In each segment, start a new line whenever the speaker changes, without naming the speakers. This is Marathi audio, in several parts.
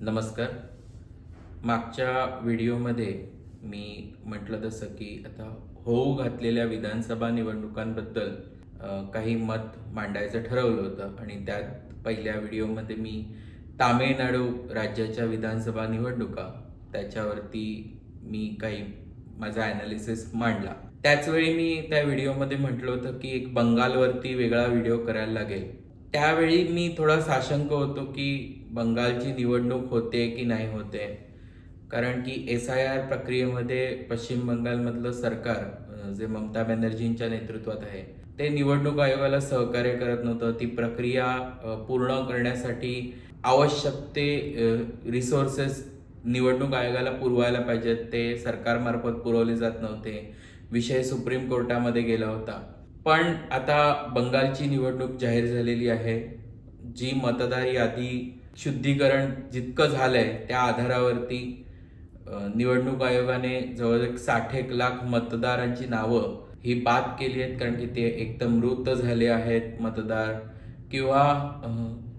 नमस्कार. मागच्या व्हिडिओमध्ये मी म्हटलं तसं की आता होऊ घातलेल्या विधानसभा निवडणुकांबद्दल काही मत मांडायचं ठरवलं होतं आणि त्यात पहिल्या व्हिडिओमध्ये मी तामिळनाडू राज्याच्या विधानसभा निवडणुका त्याच्यावरती मी काही माझा ॲनालिसिस मांडला. त्याचवेळी मी त्या व्हिडिओमध्ये म्हटलं होतं की एक बंगालवरती वेगळा व्हिडिओ करायला लागेल. त्यावेळी मी थोडा साशंक होतो की बंगालची निवडणूक होते की नाही होते, कारण की SIR प्रक्रियेमध्ये पश्चिम बंगालमधलं सरकार जे ममता बॅनर्जींच्या नेतृत्वात आहे ते निवडणूक आयोगाला सहकार्य करत नव्हतं. ती प्रक्रिया पूर्ण करण्यासाठी आवश्यक ते रिसोर्सेस निवडणूक आयोगाला पुरवायला पाहिजेत ते सरकारमार्फत पुरवले जात नव्हते. विषय सुप्रीम कोर्टामध्ये गेला होता. पण आता बंगालची निवडणूक जाहीर झालेली आहे. जी मतदार यादी शुद्धीकरण जितकं झालंय त्या आधारावरती निवडणूक आयोगाने जवळ 60 लाख मतदारांची नावं ही बाद केली आहेत, कारण की ते एकदम मृत झाले आहेत मतदार किंवा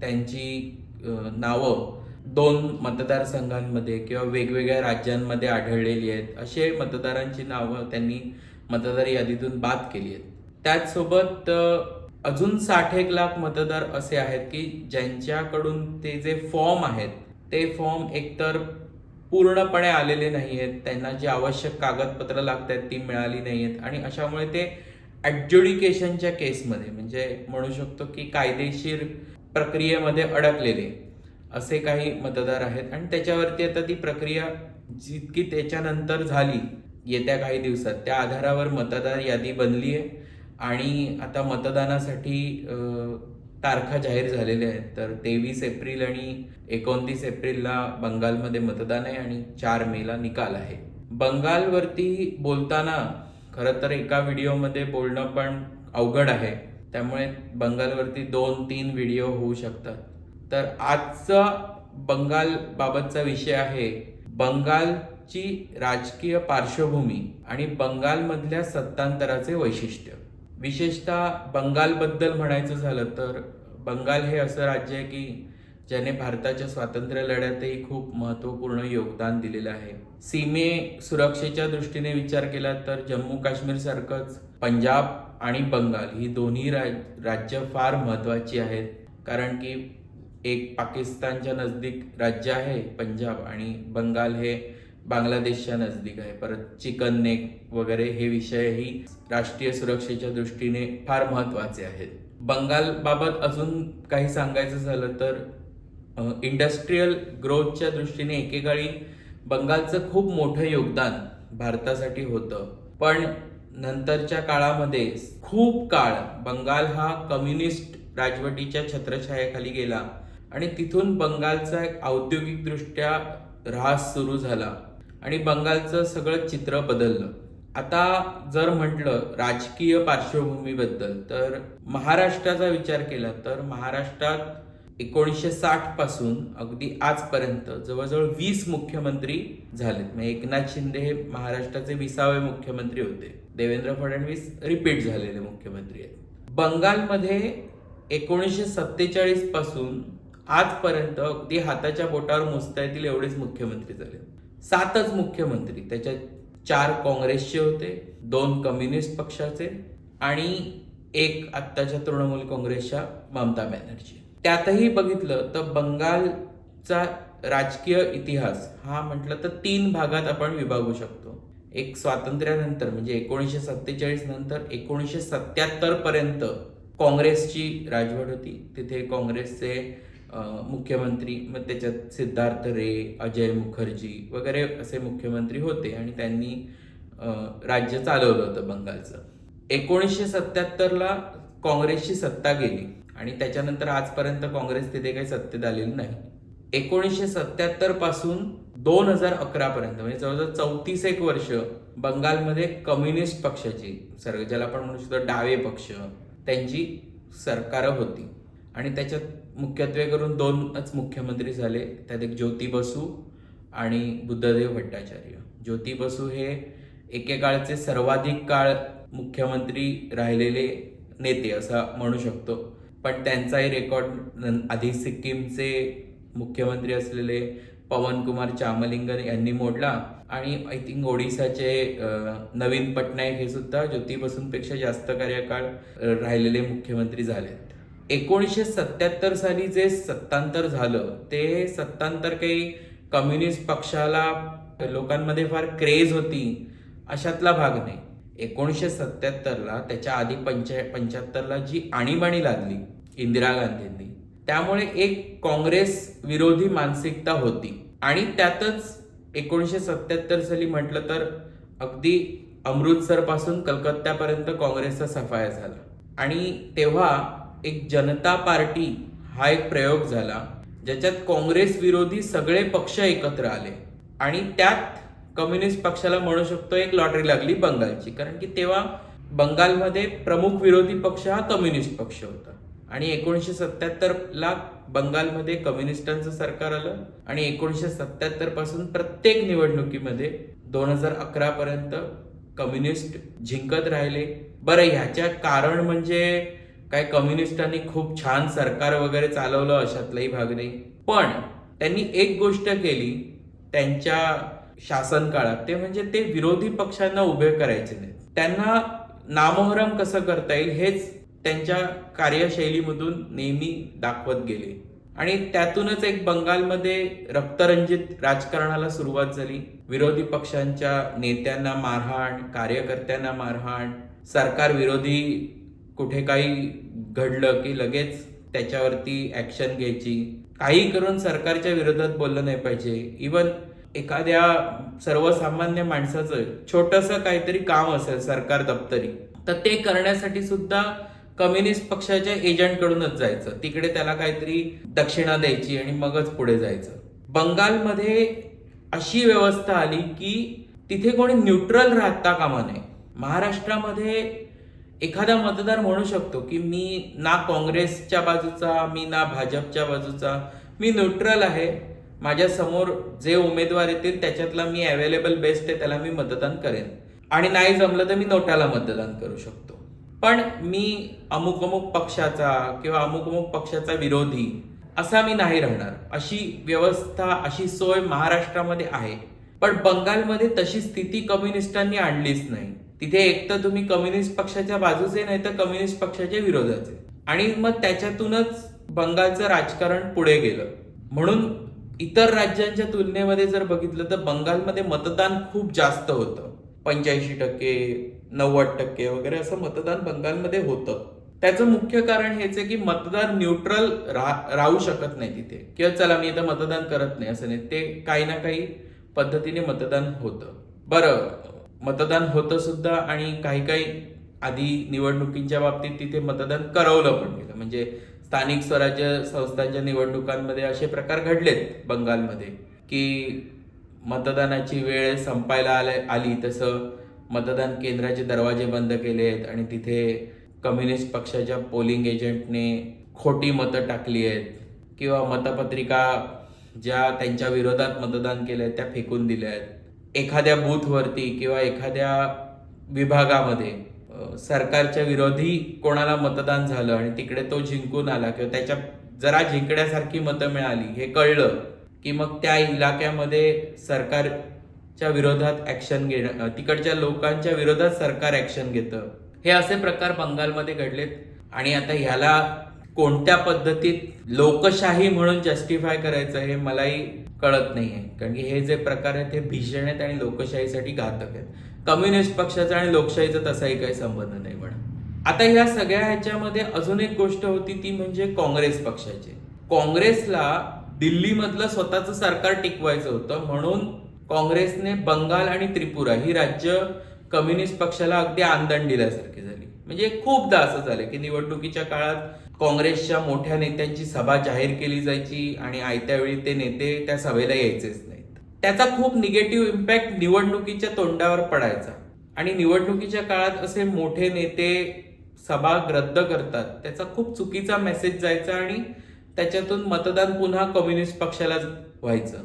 त्यांची नावं 2 मतदारसंघांमध्ये किंवा वेगवेगळ्या राज्यांमध्ये आढळलेली आहेत. असे मतदारांची नावं त्यांनी मतदार यादीतून बाद केली आहेत. त्याचसोबत अजून 60 लाख मतदार असे आहेत की ज्यांच्याकडून ते जे फॉर्म आहेत ते फॉर्म एकतर पूर्णपणे आलेले नाही आहेत, त्यांना जी आवश्यक कागदपत्र लागतात ती मिळाली नाही आहेत आणि अशामुळे ते ॲडज्युडिकेशनच्या केसमध्ये म्हणजे म्हणू शकतो की कायदेशीर प्रक्रियेमध्ये अडकलेले असे काही मतदार आहेत. आणि त्याच्यावरती आता ती प्रक्रिया जितकी त्याच्यानंतर झाली येत्या काही दिवसात त्या आधारावर मतदार यादी बनली आहे आणि आता मतदानासाठी तारखा जाहीर झालेल्या आहेत. तर 23 एप्रिल आणि 29 एप्रिलला बंगालमध्ये मतदान आहे आणि 4 मेला निकाल आहे. बंगालवरती बोलताना खरं तर एका व्हिडिओमध्ये बोलणं पण अवघड आहे, त्यामुळे बंगालवरती 2-3 व्हिडिओ होऊ शकतात. तर आजचा बंगाल बाबतचा विषय आहे बंगालची राजकीय पार्श्वभूमी आणि बंगालमधल्या सत्तांतराचे वैशिष्ट्य. विशेषतः बंगालबद्दल म्हणायचं झालं तर बंगाल हे असं राज्य आहे की ज्याने भारताच्या स्वातंत्र्य लढ्यातही खूप महत्त्वपूर्ण योगदान दिलेलं आहे. सीमे सुरक्षेच्या दृष्टीने विचार केला तर जम्मू काश्मीर सारखंच पंजाब आणि बंगाल ही दोन्ही राज्य फार महत्त्वाची आहेत, कारण की एक पाकिस्तानच्या नजदीक राज्य आहे पंजाब आणि बंगाल हे बांगलादेशच्या नजदीक आहे. परत चिकन नेक वगैरे हे विषयही राष्ट्रीय सुरक्षेच्या दृष्टीने फार महत्त्वाचे आहेत. बंगाल बाबत अजून काही सांगायचं झालं तर इंडस्ट्रीयल ग्रोथच्या दृष्टीने एकेकाळी बंगालचं खूप मोठं योगदान भारतासाठी होतं, पण नंतरच्या काळामध्ये खूप काळ बंगाल हा कम्युनिस्ट राजवटीच्या छत्रछायेखाली गेला आणि तिथून बंगालचा एक औद्योगिकदृष्ट्या ऱ्हास सुरू झाला आणि बंगालचं सगळं चित्र बदललं. आता जर म्हटलं राजकीय पार्श्वभूमीबद्दल तर महाराष्ट्राचा विचार केला तर महाराष्ट्रात 1960 पासून अगदी आजपर्यंत जवळजवळ 20 मुख्यमंत्री झालेत. म्हणजे एकनाथ शिंदे हे महाराष्ट्राचे 20वे मुख्यमंत्री होते. देवेंद्र फडणवीस रिपीट झालेले मुख्यमंत्री आहेत. बंगालमध्ये 1947 पासून आजपर्यंत अगदी हाताच्या बोटावर मोजता येतील एवढेच मुख्यमंत्री झाले. 7च मुख्यमंत्री, त्याच्यात 4 काँग्रेसचे होते, 2 कम्युनिस्ट पक्षाचे आणि 1 आत्ताच्या तृणमूल काँग्रेसच्या ममता बॅनर्जी. त्यातही बघितलं तर बंगालचा राजकीय इतिहास हा म्हटलं तर 3 भागात आपण विभागू शकतो. एक स्वातंत्र्यानंतर म्हणजे 1947 नंतर 1977 पर्यंत काँग्रेसची राजवट होती. तिथे काँग्रेसचे मुख्यमंत्री, मग त्याच्यात सिद्धार्थ रे, अजय मुखर्जी वगैरे असे मुख्यमंत्री होते आणि त्यांनी राज्य चालवलं होतं बंगालचं. 1977ला काँग्रेसची सत्ता गेली आणि त्याच्यानंतर आजपर्यंत काँग्रेस तिथे काही सत्तेत आलेली नाही. 1977 पासून 2011 पर्यंत म्हणजे जवळजवळ 34 वर्ष बंगालमध्ये कम्युनिस्ट पक्षाची, ज्याला आपण म्हणू शकतो डावे पक्ष, त्यांची सरकारं होती आणि त्याच्यात मुख्यत्वे करून 2च मुख्यमंत्री झाले. त्यात एक ज्योती बसू आणि बुद्धदेव भट्टाचार्य. ज्योती बसू हे एकेकाळचे सर्वाधिक काळ मुख्यमंत्री राहिलेले नेते असं म्हणू शकतो, पण त्यांचाही रेकॉर्ड आधी सिक्कीमचे मुख्यमंत्री असलेले पवन कुमार चामलिंगन यांनी मोडला आणि आय थिंक ओडिसाचे नवीन पटनायक हे सुद्धा ज्योती बसूंपेक्षा जास्त कार्यकाळ राहिलेले मुख्यमंत्री झालेत. 1977 साली जे सत्तांतर झालं ते सत्तांतर काही कम्युनिस्ट पक्षाला लोकांमध्ये फार क्रेज होती अशातला भाग नाही. 1977ला त्याच्या आधी 75ला जी आणीबाणी लादली इंदिरा गांधींनी, त्यामुळे एक काँग्रेस विरोधी मानसिकता होती आणि त्यातच 1977 साली म्हटलं तर अगदी अमृतसर पासून कलकत्त्यापर्यंत काँग्रेसचा सफाया झाला आणि तेव्हा एक जनता पार्टी हा एक प्रयोग झाला ज्याच्यात काँग्रेस विरोधी सगळे पक्ष एकत्र आले आणि त्यात कम्युनिस्ट पक्षाला म्हणू शकतो एक लॉटरी लागली बंगालची, कारण की तेव्हा बंगालमध्ये प्रमुख विरोधी पक्ष हा कम्युनिस्ट पक्ष होता आणि 1977ला बंगालमध्ये कम्युनिस्टांचं सरकार आलं आणि 1977 पासून प्रत्येक निवडणुकीमध्ये 2011 पर्यंत कम्युनिस्ट जिंकत राहिले. बरं, ह्याच्या कारण म्हणजे काय कम्युनिस्टांनी खूप छान सरकार वगैरे चालवलं अशातलाही भाग नाही, पण त्यांनी एक गोष्ट केली त्यांच्या शासन काळात, ते म्हणजे ते विरोधी पक्षांना उभे करायचे नाही. त्यांना नामोहरम कसं करता येईल हेच त्यांच्या कार्यशैलीमधून नेहमी दाखवत गेले आणि त्यातूनच एक बंगालमध्ये रक्तरंजित राजकारणाला सुरुवात झाली. विरोधी पक्षांच्या नेत्यांना मारहाण, कार्यकर्त्यांना मारहाण, सरकार विरोधी कुठे काही घडलं की लगेच त्याच्यावरती ऍक्शन घ्यायची, काही करून सरकारच्या विरोधात बोललं नाही पाहिजे. इवन एखाद्या सर्वसामान्य माणसाचं छोटंसं काहीतरी काम असेल सरकार दप्तरी, तर ते करण्यासाठी सुद्धा कम्युनिस्ट पक्षाच्या एजंटकडूनच जायचं, तिकडे त्याला काहीतरी दक्षिणा द्यायची आणि मगच पुढे जायचं. बंगालमध्ये अशी व्यवस्था आली की तिथे कोणी न्यूट्रल राहता कामा नये. महाराष्ट्रामध्ये एखादा मतदार म्हणू शकतो की मी ना काँग्रेसच्या बाजूचा, मी ना भाजपच्या बाजूचा, मी न्यूट्रल आहे, माझ्या समोर जे उमेदवार येतील त्याच्यातला मी अवेलेबल बेस्ट आहे, त्याला मी मतदान करेन आणि नाही जमलं तर मी नोटाला मतदान करू शकतो. पण मी अमुक अमुक पक्षाचा किंवा अमुक अमुक पक्षाचा विरोधी असा मी नाही राहणार, अशी व्यवस्था, अशी सोय महाराष्ट्रामध्ये आहे. पण बंगालमध्ये तशी स्थिती कम्युनिस्टांनी आणलीच नाही. तिथे एक तर तुम्ही कम्युनिस्ट पक्षाच्या बाजूचे नाही तर कम्युनिस्ट पक्षाच्या विरोधाचे, आणि मग त्याच्यातूनच बंगालचं राजकारण पुढे गेलं. म्हणून इतर राज्यांच्या तुलनेमध्ये जर बघितलं तर बंगालमध्ये मतदान खूप जास्त होतं, 85%, 90% वगैरे असं मतदान बंगालमध्ये होतं. त्याचं मुख्य कारण हेच आहे की मतदार न्यूट्रल राहू शकत नाही तिथे, किंवा चला मी इथं मतदान करत नाही असं नाही, ते काही ना काही पद्धतीने मतदान होतं. बरं, मतदान होतं सुद्धा आणि काही आधी निवडणुकींच्या बाबतीत तिथे मतदान करवलं पण गेलं. म्हणजे स्थानिक स्वराज्य संस्थांच्या निवडणुकांमध्ये असे प्रकार घडलेत बंगालमध्ये की मतदानाची वेळ संपायला आली तसं मतदान केंद्राचे दरवाजे बंद केलेत आणि तिथे कम्युनिस्ट पक्षाच्या पोलिंग एजंटने खोटी मतं टाकली आहेत किंवा मतपत्रिका ज्या त्यांच्या विरोधात मतदान केलंय त्या फेकून दिल्या आहेत. एखाद्या बूथवरती किंवा एखाद्या विभागामध्ये सरकारच्या विरोधी कोणाला मतदान झालं आणि तिकडे तो जिंकून आला किंवा त्याच्या जरा जिंकण्यासारखी मतं मिळाली हे कळलं की मग त्या इलाक्यामध्ये सरकारच्या विरोधात ऍक्शन घेणं, तिकडच्या लोकांच्या विरोधात सरकार ऍक्शन घेतं. हे असे प्रकार बंगालमध्ये घडलेत आणि आता ह्याला कोणत्या पद्धतीत लोकशाही म्हणून जस्टिफाय करायचं हे मलाही कळत नाहीये, कारण की हे जे प्रकार आहेत हे भीषण आहेत आणि लोकशाहीसाठी घातक आहेत. कम्युनिस्ट पक्षाचा आणि लोकशाहीचा तसाही काही संबंध नाही म्हणा. आता ह्या सगळ्या ह्याच्यामध्ये अजून एक गोष्ट होती ती म्हणजे काँग्रेस पक्षाची. काँग्रेसला दिल्लीमधलं स्वतःचं सरकार टिकवायचं होतं, म्हणून काँग्रेसने बंगाल आणि त्रिपुरा ही राज्य कम्युनिस्ट पक्षाला अगदी आंदण दिल्यासारखी झाली. म्हणजे खूपदा असं झालं की निवडणुकीच्या काळात काँग्रेसच्या मोठ्या नेत्यांची सभा जाहीर केली जायची आणि आयत्या वेळी ते नेते त्या सभेला यायचेच नाहीत. त्याचा खूप निगेटिव्ह इम्पॅक्ट निवडणुकीच्या तोंडावर पडायचा आणि निवडणुकीच्या काळात असे मोठे नेते सभा रद्द करतात त्याचा खूप चुकीचा मेसेज जायचा आणि त्याच्यातून मतदान पुन्हा कम्युनिस्ट पक्षाला व्हायचं.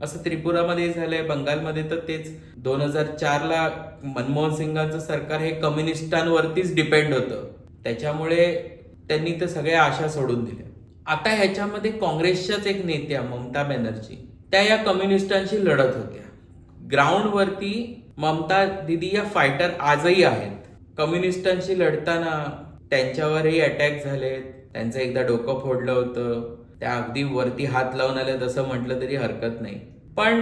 असं त्रिपुरामध्ये झालंय, बंगालमध्ये तर तेच. 2004ला मनमोहन सिंगांचं सरकार हे कम्युनिस्टांवरतीच डिपेंड होतं, त्याच्यामुळे त्यांनी तर सगळ्या आशा सोडून दिल्या. आता ह्याच्यामध्ये काँग्रेसच्याच एक नेत्या ममता बॅनर्जी त्या या कम्युनिस्टांशी लढत होत्या. ग्राउंडवरती ममता दिदी या फायटर आजही आहेत. कम्युनिस्टांशी लढताना त्यांच्यावरही अटॅक झालेत, त्यांचं एकदा डोकं फोडलं होतं, त्या अगदी वरती हात लावून आल्या तसं म्हटलं तरी हरकत नाही. पण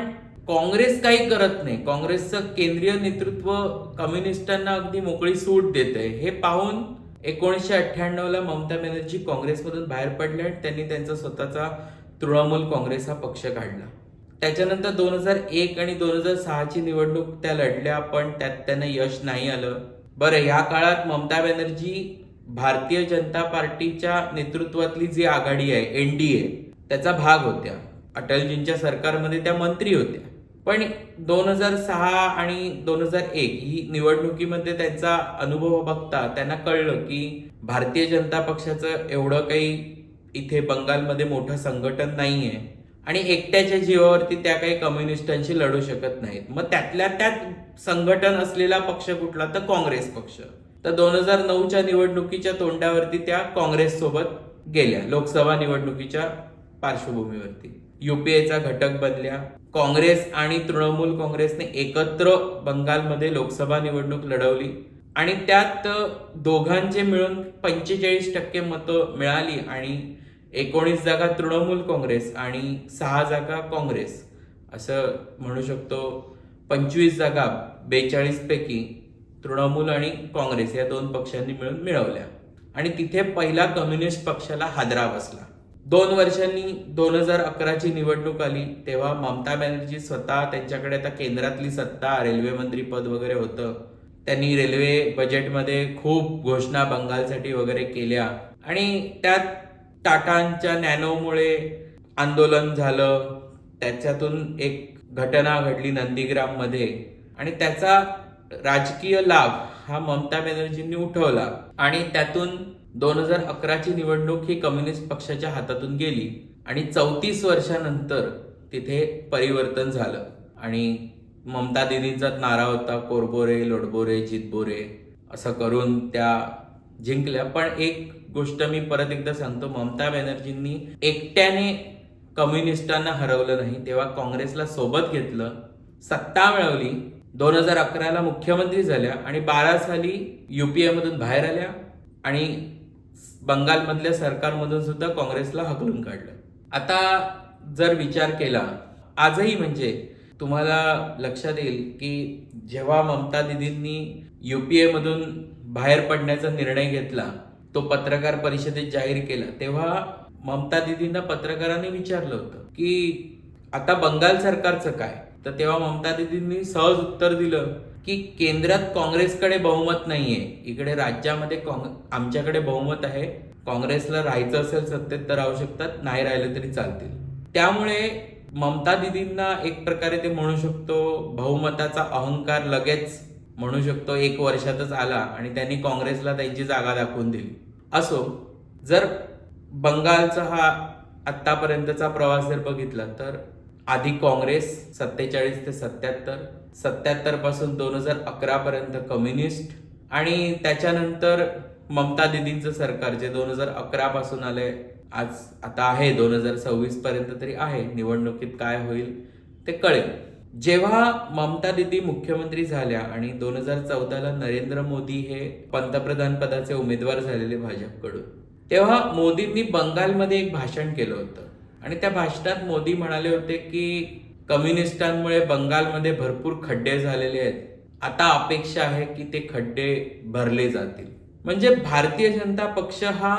काँग्रेस काही करत नाही. काँग्रेसचं केंद्रीय नेतृत्व कम्युनिस्टांना अगदी मोकळी सूट देते. हे पाहून 1998ला ममता बॅनर्जी काँग्रेसमधून बाहेर पडल्या आणि त्यांनी त्यांचा स्वतःचा तृणमूल काँग्रेस हा पक्ष काढला. त्याच्यानंतर 2001 आणि 2006ची निवडणूक त्या लढल्या, पण त्यात त्यांना यश नाही आलं. बरं, या काळात ममता बॅनर्जी भारतीय जनता पार्टीच्या नेतृत्वातली जी आघाडी आहे NDA त्याचा भाग होत्या. अटलजींच्या सरकारमध्ये त्या मंत्री होत्या. पण 2006 आणि 2001 ही निवडणुकीमध्ये त्यांचा अनुभव बघता त्यांना कळलं की भारतीय जनता पक्षाचं एवढं काही इथे बंगालमध्ये मोठं संघटन नाहीये आणि एकट्याच्या जीवावरती त्या काही कम्युनिस्टांशी लढू शकत नाहीत. मग त्यातल्या त्यात संघटन असलेला पक्ष कुठला, तर काँग्रेस पक्ष. तर 2009च्या निवडणुकीच्या तोंडावरती त्या काँग्रेस सोबत गेल्या. लोकसभा निवडणुकीच्या पार्श्वभूमीवरती UPAचा घटक बनल्या. काँग्रेस आणि तृणमूल काँग्रेसने एकत्र बंगालमध्ये लोकसभा निवडणूक लढवली आणि त्यात दोघांचे मिळून 45% मतं मिळाली आणि 19 जागा तृणमूल काँग्रेस आणि 6 जागा काँग्रेस, असं म्हणू शकतो. 25 जागा 42 पैकी तृणमूल आणि काँग्रेस या दोन पक्षांनी मिळून मिळवल्या आणि तिथे पहिला कम्युनिस्ट पक्षाला हादरा बसला. 2 वर्षांनी 2011ची निवडणूक आली, तेव्हा ममता बॅनर्जी स्वतः, त्यांच्याकडे आता केंद्रातली सत्ता, रेल्वे मंत्री पद वगैरे होतं, त्यांनी रेल्वे बजेटमध्ये खूप घोषणा बंगालसाठी वगैरे केल्या आणि त्यात टाटांच्या नॅनोमुळे आंदोलन झालं. त्याच्यातून एक घटना घडली नंदीग्राममध्ये आणि त्याचा राजकीय लाभ हा ममता बॅनर्जींनी उठवला आणि त्यातून 2011ची निवडणूक ही कम्युनिस्ट पक्षाच्या हातातून गेली आणि 34 वर्षानंतर तिथे परिवर्तन झालं आणि ममता दिदींचाच नारा होता, कोरबोरे लोडबोरे जितबोरे, असं करून त्या जिंकल्या. पण एक गोष्ट मी परत एकदा सांगतो, ममता बॅनर्जींनी एकट्याने कम्युनिस्टांना हरवलं नाही, तेव्हा काँग्रेसला सोबत घेतलं, सत्ता मिळवली, 2011ला मुख्यमंत्री झाल्या आणि 12 साली UPA मधून बाहेर आल्या आणि बंगालमधल्या सरकारमधून सुद्धा काँग्रेसला हकलून काढलं. आता जर विचार केला आजही, म्हणजे तुम्हाला लक्षात येईल की जेव्हा ममता दिदींनी UPA मधून बाहेर पडण्याचा निर्णय घेतला, तो पत्रकार परिषदेत जाहीर केला, तेव्हा ममता दिदींना पत्रकारांनी विचारलं होतं की आता बंगाल सरकारचं काय, तर तेव्हा ममता दिदींनी सहज उत्तर दिलं की केंद्रात काँग्रेसकडे बहुमत नाहीये, इकडे राज्यामध्ये आमच्याकडे बहुमत आहे, काँग्रेसला राहायचं असेल सत्तेत तर राहू शकतात, नाही राहिलं तरी चालतील. त्यामुळे ममता दिदींना एक प्रकारे ते म्हणू शकतो बहुमताचा अहंकार लगेच म्हणू शकतो 1 वर्षातच आला आणि त्यांनी काँग्रेसला त्यांची जागा दाखवून दिली. असो, जर बंगालचा हा आतापर्यंतचा प्रवास जर बघितला तर आधी काँग्रेस 47 ते 77, 77 पासून 2011 पर्यंत कम्युनिस्ट आणि त्याच्यानंतर ममता दिदींचं सरकार जे 2011 पासून आलंय, आज आता आहे 2026 पर्यंत तरी आहे. निवडणुकीत काय होईल ते कळेल. जेव्हा ममता दिदी मुख्यमंत्री झाल्या आणि 2014ला नरेंद्र मोदी हे पंतप्रधान पदाचे उमेदवार झालेले भाजपकडून, तेव्हा मोदींनी बंगालमध्ये एक भाषण केलं होतं आणि त्या भाषणात मोदी म्हणाले होते की कम्युनिस्टांमुळे बंगालमध्ये भरपूर खड्डे झालेले आहेत, आता अपेक्षा आहे की ते खड्डे भरले जातील. म्हणजे भारतीय जनता पक्ष हा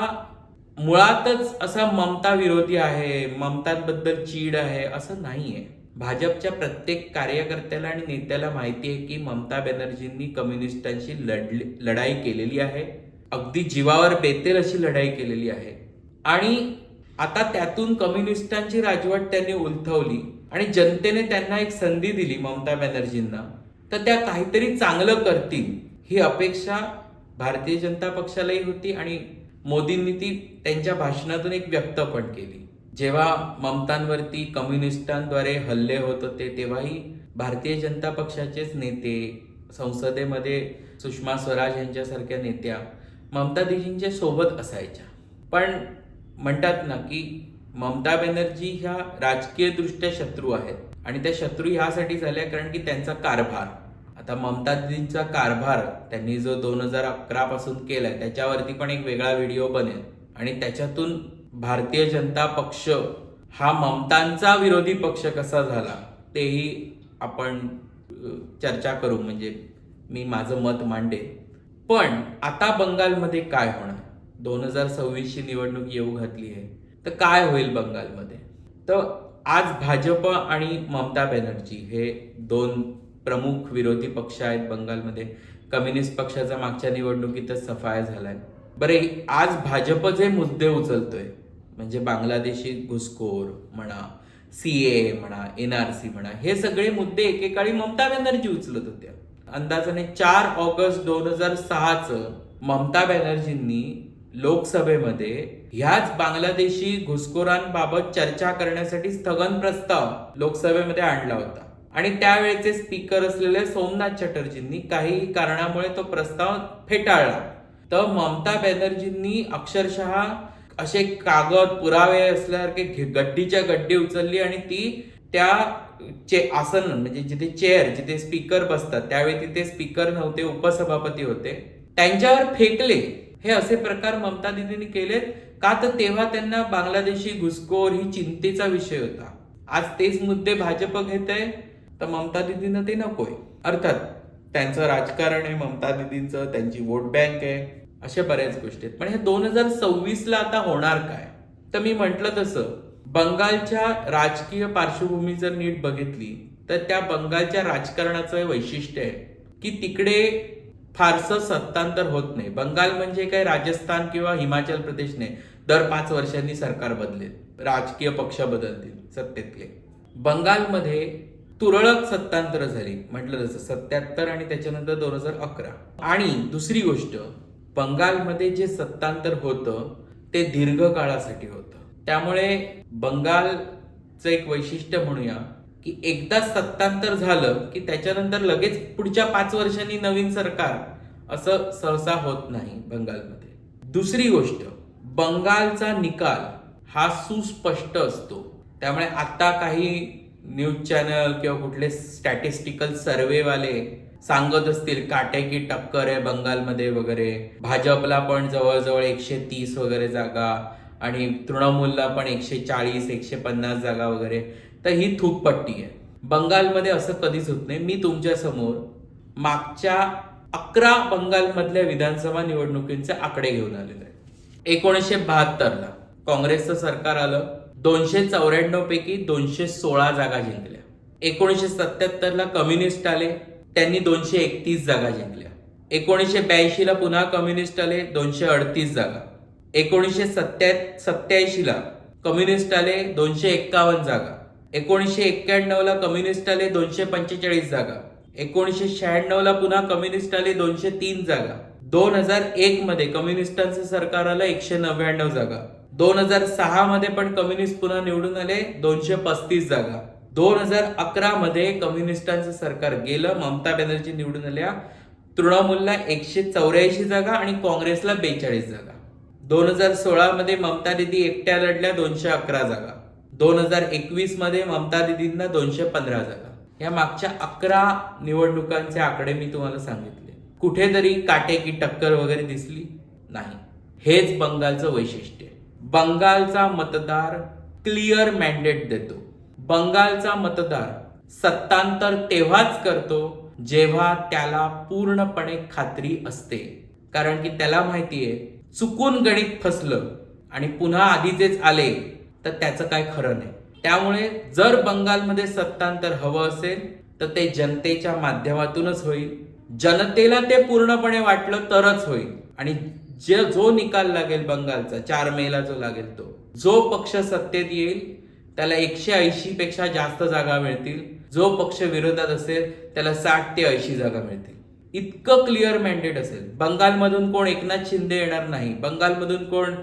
मुळातच असा ममता विरोधी आहे, ममतांबद्दल चीड आहे असं नाहीये. भाजपच्या प्रत्येक कार्यकर्त्याला आणि नेत्याला माहिती आहे की ममता बॅनर्जींनी कम्युनिस्टांशी लढाई केलेली आहे, अगदी जीवावर बेतेल अशी लढाई केलेली आहे आणि आता त्यातून कम्युनिस्टांची राजवट त्यांनी उलथवली आणि जनतेने त्यांना एक संधी दिली ममता बॅनर्जींना, तर त्या काहीतरी चांगलं करतील ही अपेक्षा भारतीय जनता पक्षालाही होती आणि मोदींनी ती त्यांच्या भाषणातून एक व्यक्त पण केली. जेव्हा ममतांवरती कम्युनिस्टांद्वारे हल्ले होत होते तेव्हाही भारतीय जनता पक्षाचेच नेते, संसदेमध्ये सुषमा स्वराज यांच्यासारख्या नेत्या ममता दिदींच्या सोबत असायच्या. पण म्हणतात ना की ममता बॅनर्जी ह्या राजकीय दृष्ट्या शत्रू आहेत आणि त्या शत्रू ह्यासाठी झाल्या कारण की त्यांचा कारभार, आता ममता दीदींचा कारभार त्यांनी जो 2011 पासून केलाय त्याच्यावरती पण एक वेगळा व्हिडिओ बनेल आणि त्याच्यातून भारतीय जनता पक्ष हा ममतांचा विरोधी पक्ष कसा झाला तेही आपण चर्चा करू, म्हणजे मी माझं मत मांडेन. पण आता बंगालमध्ये काय होणार, 2026 ची निवडणूक येऊ घातली आहे, तर काय होईल बंगालमध्ये. तर आज भाजप आणि ममता बॅनर्जी हे दोन प्रमुख विरोधी पक्ष आहेत बंगालमध्ये. कम्युनिस्ट पक्षाचा मागच्या निवडणुकीतच सफाया झालाय. बरे, आज भाजप जे मुद्दे उचलतोय म्हणजे बांगलादेशी घुसखोर म्हणा, सीए म्हणा, एनआरसी म्हणा, हे सगळे मुद्दे एकेकाळी ममता बॅनर्जी उचलत होत्या. अंदाजाने 4 ऑगस्ट 2006 ममता बॅनर्जींनी लोकसभेमध्ये ह्याच बांगलादेशी घुसखोरांबाबत चर्चा करण्यासाठी स्थगन प्रस्ताव लोकसभेमध्ये आणला होता आणि त्यावेळेचे स्पीकर असलेले सोमनाथ चटर्जींनी काही कारणामुळे तो प्रस्ताव फेटाळला. तर ममता बॅनर्जींनी अक्षरशः असे कागद पुरावे असल्यासारखे गड्डीच्या गड्डी उचलली आणि ती त्या आसन म्हणजे जिथे चेअर, जिथे स्पीकर बसतात, त्यावेळी तिथे स्पीकर नव्हते, उपसभापती होते, त्यांच्यावर फेकले. हे असे प्रकार ममता दीदींनी केलेत का, तर तेव्हा त्यांना बांगलादेशी घुसखोर ही चिंतेचा विषय होता. आज तेच मुद्दे भाजप घेत आहे, तर ममता दीदींना ते नकोय. अर्थात त्यांचं राजकारण आहे, ममता दीदींचं, त्यांची वोट बँक आहे, अशा बऱ्याच गोष्टी आहेत. पण हे 2026ला आता होणार काय, तर मी म्हटलं तसं बंगालच्या राजकीय पार्श्वभूमी जर नीट बघितली तर त्या बंगालच्या राजकारणाचं वैशिष्ट्य आहे की तिकडे फारसं सत्तांतर होत नाही. बंगाल म्हणजे काय राजस्थान किंवा हिमाचल प्रदेश नाही, दर 5 वर्षांनी सरकार बदलेल, राजकीय पक्ष बदलतील सत्तेतले. बंगालमध्ये तुरळक सत्तांतर झाली, म्हटलं जसं 77 आणि त्याच्यानंतर 2011. आणि दुसरी गोष्ट, बंगालमध्ये जे सत्तांतर होतं ते दीर्घ काळासाठी होतं. त्यामुळे बंगालचं एक वैशिष्ट्य म्हणूया की एकदा सत्तांतर झालं की त्याच्यानंतर लगेच पुढच्या 5 वर्षांनी नवीन सरकार असं सहसा होत नाही बंगालमध्ये. दुसरी गोष्ट, बंगालचा निकाल हा सुस्पष्ट असतो. त्यामुळे आता काही न्यूज चॅनल किंवा कुठले स्टॅटिस्टिकल सर्वेवाले सांगत असतील काटेकी टक्कर आहे बंगालमध्ये वगैरे, भाजपला पण जवळजवळ 130 वगैरे जागा आणि तृणमूलला पण 140 150 जागा वगैरे, तर ही थूकपट्टी आहे. बंगालमध्ये असं कधीच होत नाही. मी तुमच्या समोर मागच्या 11 बंगालमधल्या विधानसभा निवडणुकींचे आकडे घेऊन आलेले आहे. 1972ला काँग्रेसचं सरकार आलं, 294 पैकी 216 जागा जिंकल्या. 1977ला कम्युनिस्ट आले, त्यांनी 231 जागा जिंकल्या. 1982ला पुन्हा कम्युनिस्ट आले, 238 जागा. 1987ला कम्युनिस्ट आले, 251 जागा. 1991ला कम्युनिस्ट आले, 245 जागा. 1996ला पुन्हा कम्युनिस्ट आले, 203 जागा. 2001 मध्ये कम्युनिस्टांचं सरकार आलं, 199 जागा. 2006 मध्ये पण कम्युनिस्ट पुन्हा निवडून आले, 235 जागा. 2011 मध्ये कम्युनिस्टांचं सरकार गेलं, ममता बॅनर्जी निवडून आल्या, तृणमूलला 184 जागा आणि काँग्रेसला 42 जागा. 2016 मध्ये ममता दीदी एकट्या लढल्या, 211 जागा. 2021 मध्ये ममता दीदींना 215 जागा. या मागच्या 11 निवडणुकांचे आकडे मी तुम्हाला सांगितले. कुठेतरी काटेकी टक्कर वगैरे दिसली नाही. हेच बंगालचं वैशिष्ट्य. बंगालचा मतदार क्लिअर मॅन्डेट देतो. बंगालचा मतदार सत्तांतर तेव्हाच करतो जेव्हा त्याला पूर्णपणे खात्री असते, कारण की त्याला माहितीये चुकून गणित फसलं आणि पुन्हा आधीचेच आले तर त्याचं काय खरं नाही. त्यामुळे जर बंगालमध्ये सत्तांतर हवं असेल तर ते जनतेच्या माध्यमातूनच होईल. जनतेला ते पूर्णपणे वाटलं तरच होईल. आणि जो निकाल लागेल बंगालचा 4 मेला जो लागेल, तो जो पक्ष सत्तेत येईल त्याला 180 पेक्षा जास्त जागा मिळतील. जो पक्ष विरोधात असेल त्याला 60 ते 80 जागा मिळतील. इतकं क्लिअर मॅन्डेट असेल. बंगालमधून कोण एकनाथ शिंदे येणार नाही, बंगालमधून कोण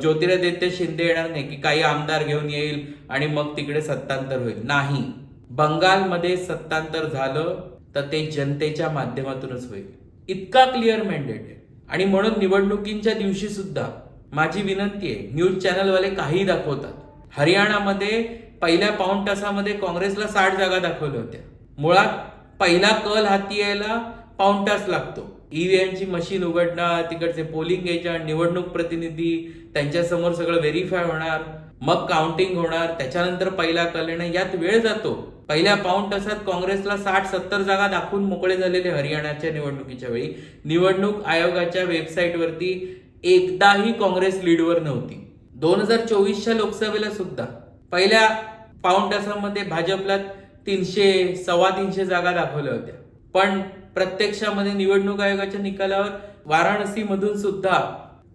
ज्योतिरादित्य शिंदे येणार नाही की काही आमदार घेऊन येईल आणि मग तिकडे सत्तांतर होईल. नाही, बंगालमध्ये सत्तांतर झालं तर ते जनतेच्या माध्यमातूनच होईल. इतका क्लिअर मॅन्डेट आहे. आणि म्हणून निवडणुकींच्या दिवशी सुद्धा माझी विनंती आहे, न्यूज चॅनलवाले काही दाखवतात, हरियाणामध्ये पहिल्या पाऊण तासामध्ये काँग्रेसला 60 जागा दाखवल्या होत्या. मुळात पहिला कल हाती यायला पाऊण तास लागतो. ईव्हीएमची मशीन उघडणार, तिकडचे पोलिंग एजंट, निवडणूक प्रतिनिधी, त्यांच्यासमोर सगळं व्हेरीफाय होणार, मग काउंटिंग होणार, त्याच्यानंतर पहिला कल येणं, यात वेळ जातो. पहिल्या पाऊण तासात काँग्रेसला 60-70 जागा दाखवून मोकळे झालेले हरियाणाच्या निवडणुकीच्या वेळी. निवडणूक आयोगाच्या वेबसाईटवरती एकदाही काँग्रेस लीडवर नव्हती. 2024च्या लोकसभेला सुद्धा पहिल्या पाऊण तासामध्ये भाजपला 300-325 जागा दाखवल्या होत्या. पण प्रत्यक्षामध्ये निवडणूक आयोगाच्या निकालावर वाराणसीमधून सुद्धा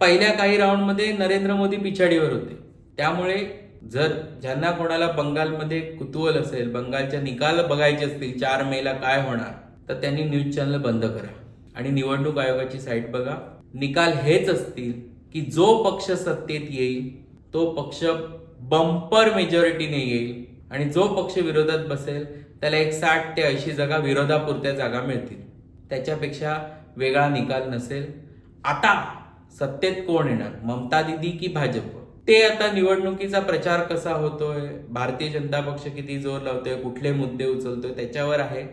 पहिल्या काही राऊंडमध्ये नरेंद्र मोदी पिछाडीवर होते. त्यामुळे जर ज्यांना कोणाला बंगालमध्ये कुतूहल असेल, बंगालच्या निकाल बघायचे असतील 4 मेला काय होणार, तर त्यांनी न्यूज चॅनल बंद करा आणि निवडणूक आयोगाची साईट बघा. निकाल हेच असतील की जो पक्ष सत्तेत येईल तो पक्ष बंपर मेजॉरिटीने येईल आणि जो पक्ष विरोधात बसेल त्याला 60 ते 80 जागा विरोधापुरत्या जागा मिळतील. त्याच्यापेक्षा वेगळा निकाल नसेल. आता सत्तेत कोण येणार, ममता दिदी की भाजप, ते आता निवडणुकीचा प्रचार कसा होतोय, भारतीय जनता पक्ष किती जोर लावतोय, कुठले मुद्दे उचलतोय त्याच्यावर आहे.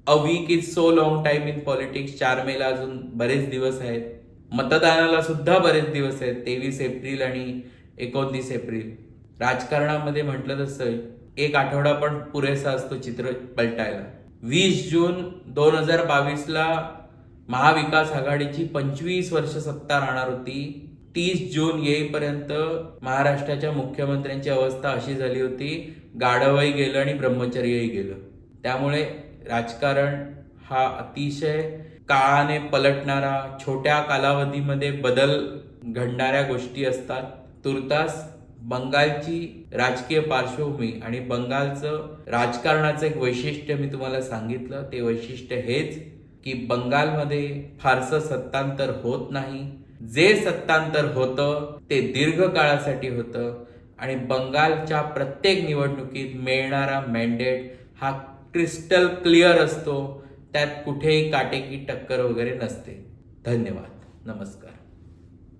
A week is so long time in politics. 4 मेला अजून बरेच दिवस आहेत. मतदानाला सुद्धा बरेच दिवस आहेत, 23 एप्रिल आणि 29 एप्रिल. राजकारणामध्ये म्हटलं तसं 1 आठवडा पण पुरेसा असतो चित्र पलटायला. 20 जून 2022ला महाविकास आघाडीची 25 वर्ष सत्ता राहणार होती. 30 जून येईपर्यंत महाराष्ट्राच्या मुख्यमंत्र्यांची अवस्था अशी झाली होती, गाढवही गेलं आणि ब्रह्मचर्यही गेलं. त्यामुळे राजकारण हा अतिशय काळाने पलटणारा, छोट्या कालावधीमध्ये बदल घडणाऱ्या गोष्टी असतात. तुर्तास बंगालची राजकीय पार्श्वभूमी आणि बंगालचं राजकारणाचं एक वैशिष्ट्य मी तुम्हाला सांगितलं. ते वैशिष्ट्य हेच की बंगालमध्ये फारसं सत्तांतर होत नाही. जे सत्तांतर होतं ते दीर्घ काळासाठी होतं आणि बंगालच्या प्रत्येक निवडणुकीत मिळणारा मॅन्डेट हा क्रिस्टल क्लिअर असतो. त्यात कुठेही काटेकी टक्कर वगैरे नसते. धन्यवाद. नमस्कार.